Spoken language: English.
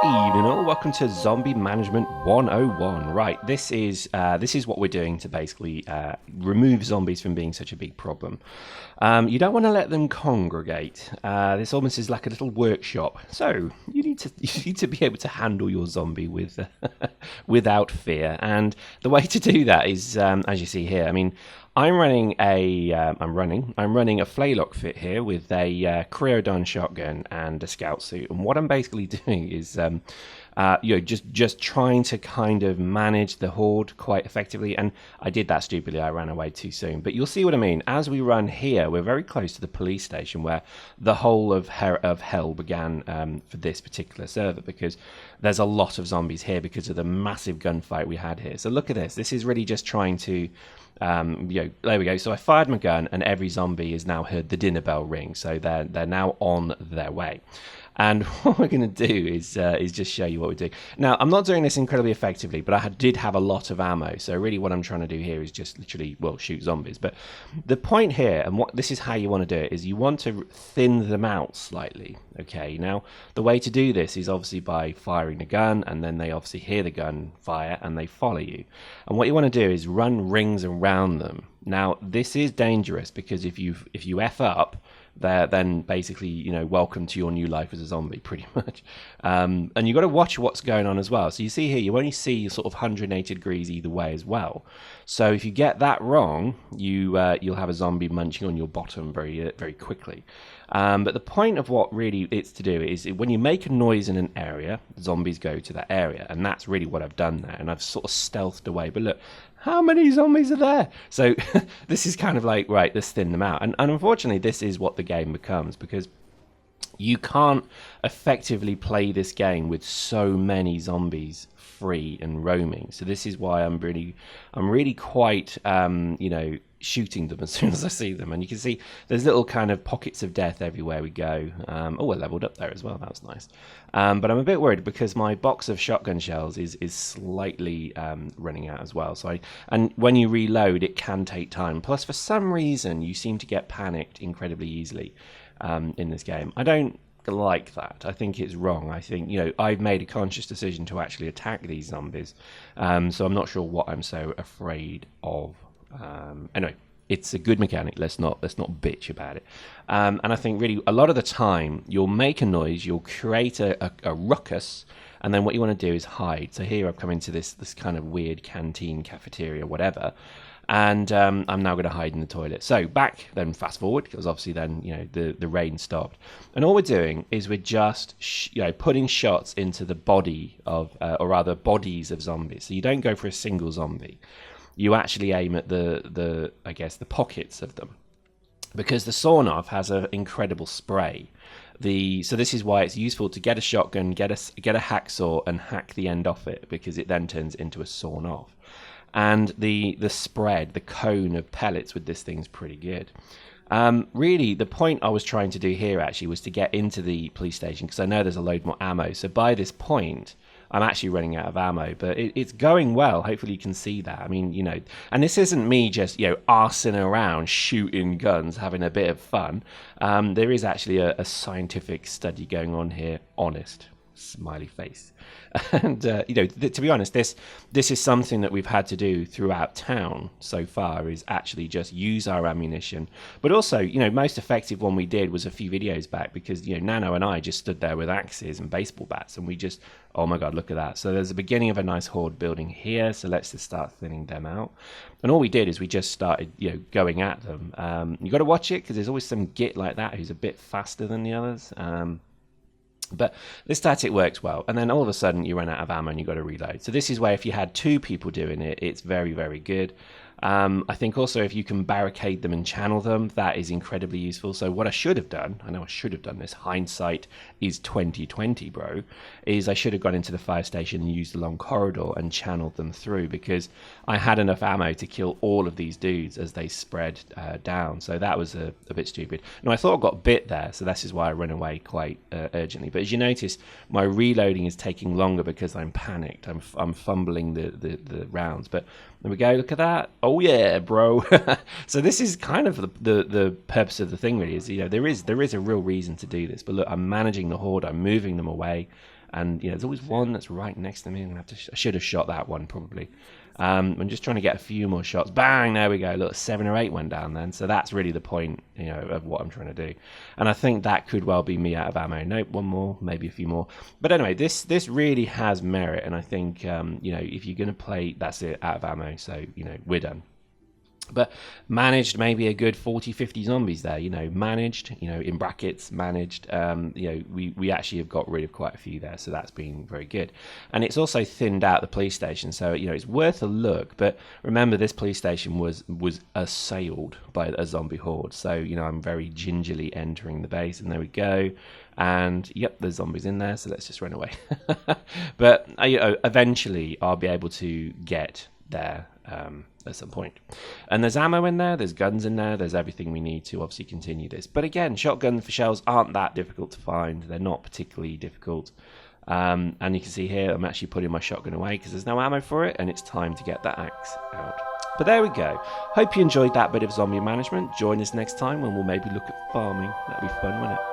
Evening all, welcome to Zombie Management 101. Right, this is what we're doing to basically remove zombies from being such a big problem. You don't want to let them congregate. This almost is like a little workshop. So you need to be able to handle your zombie with without fear. And the way to do that is, as you see here. I mean, I'm running a Flaylock fit here with a Creodon shotgun and a scout suit, and what I'm basically doing is just trying to kind of manage the horde quite effectively. And I did that stupidly. I ran away too soon, but you'll see what I mean. As we run here, we're very close to the police station where the whole of hell began for this particular server, because there's a lot of zombies here because of the massive gunfight we had here. So look at this. This is really just trying to there we go. So I fired my gun, and every zombie has now heard the dinner bell ring. So they're now on their way. And what we're going to do is just show you what we do. Now, I'm not doing this incredibly effectively, but I did have a lot of ammo. So really what I'm trying to do here is just literally, well, shoot zombies. But the point here, and this is how you want to do it, is you want to thin them out slightly. Okay, now, the way to do this is obviously by firing the gun, and then they obviously hear the gun fire, and they follow you. And what you want to do is run rings around them. Now, this is dangerous, because if you F up, they're then basically, welcome to your new life as a zombie, pretty much. And you've got to watch what's going on as well. So you see here, you only see sort of 180 degrees either way as well. So if you get that wrong, you'll have a zombie munching on your bottom very, very quickly. But the point of what really it's to do is when you make a noise in an area, zombies go to that area. And that's really what I've done there. And I've sort of stealthed away. But look, how many zombies are there? So this is kind of like, right, let's thin them out. And unfortunately, this is what the game becomes, because you can't effectively play this game with so many zombies free and roaming. So this is why I'm really quite, shooting them as soon as I see them. And you can see there's little kind of pockets of death everywhere we go. We're leveled up there as well. That was nice. But I'm a bit worried because my box of shotgun shells is slightly running out as well. And when you reload, it can take time. Plus, for some reason, you seem to get panicked incredibly easily in this game. I don't like that. I think it's wrong. I think, I've made a conscious decision to actually attack these zombies. So I'm not sure what I'm so afraid of. Anyway, it's a good mechanic. Let's not bitch about it. And I think really a lot of the time you'll make a noise, you'll create a ruckus, and then what you want to do is hide. So here I've come into this kind of weird canteen, cafeteria, whatever, and I'm now going to hide in the toilet. So back then, fast forward, because obviously then the rain stopped, and all we're doing is we're just putting shots into the body of, or rather bodies of zombies. So you don't go for a single zombie. You actually aim at the pockets of them, because the sawn-off has an incredible spray. So this is why it's useful to get a shotgun, get a hacksaw, and hack the end off it, because it then turns into a sawn-off. And the spread, the cone of pellets with this thing's pretty good. Really, the point I was trying to do here actually was to get into the police station, because I know there's a load more ammo. So by this point, I'm actually running out of ammo, but it's going well. Hopefully you can see that. I mean, and this isn't me just, arsing around, shooting guns, having a bit of fun. There is actually a scientific study going on here, honest. Smiley face. And to be honest, this is something that we've had to do throughout town so far, is actually just use our ammunition. But also, most effective one we did was a few videos back, because Nano and I just stood there with axes and baseball bats, and we just, oh my god, look at that. So there's a beginning of a nice horde building here, so let's just start thinning them out. And all we did is we just started going at them. You got to watch it, because there's always some git like that who's a bit faster than the others. But this tactic works well, and then all of a sudden you run out of ammo and you've got to reload. So this is where if you had two people doing it, it's very, very good. I think also if you can barricade them and channel them, that is incredibly useful. So what I should have done, I know I should have done this, hindsight is 2020, bro, is I should have gone into the fire station and used the long corridor and channeled them through, because I had enough ammo to kill all of these dudes as they spread down. So that was a bit stupid. Now, I thought I got bit there, so this is why I ran away quite urgently. But as you notice, my reloading is taking longer because I'm panicked. I'm fumbling the rounds. But there we go, look at that. Oh yeah, bro. So this is kind of the purpose of the thing, really, is there is a real reason to do this. But look, I'm managing the horde, I'm moving them away. And there's always one that's right next to me. I should have shot that one probably. I'm just trying to get a few more shots. Bang! There we go. Look, 7 or 8 went down then. So that's really the point, of what I'm trying to do. And I think that could well be me out of ammo. Nope, one more, maybe a few more. But anyway, this really has merit. And I think, if you're going to play, that's it, out of ammo. So, we're done. But managed maybe a good 40-50 zombies there, managed, in brackets, managed. We actually have got rid of quite a few there, so that's been very good. And it's also thinned out the police station, so, it's worth a look. But remember, this police station was assailed by a zombie horde. So, I'm very gingerly entering the base, and there we go. And, yep, there's zombies in there, so let's just run away. But, eventually I'll be able to get there at some point. And there's ammo in there, there's guns in there, there's everything we need to obviously continue this. But again, shotgun for shells aren't that difficult to find. They're not particularly difficult. And you can see here, I'm actually putting my shotgun away because there's no ammo for it, and it's time to get that axe out. But there we go. Hope you enjoyed that bit of zombie management. Join us next time when we'll maybe look at farming. That'd be fun, wouldn't it?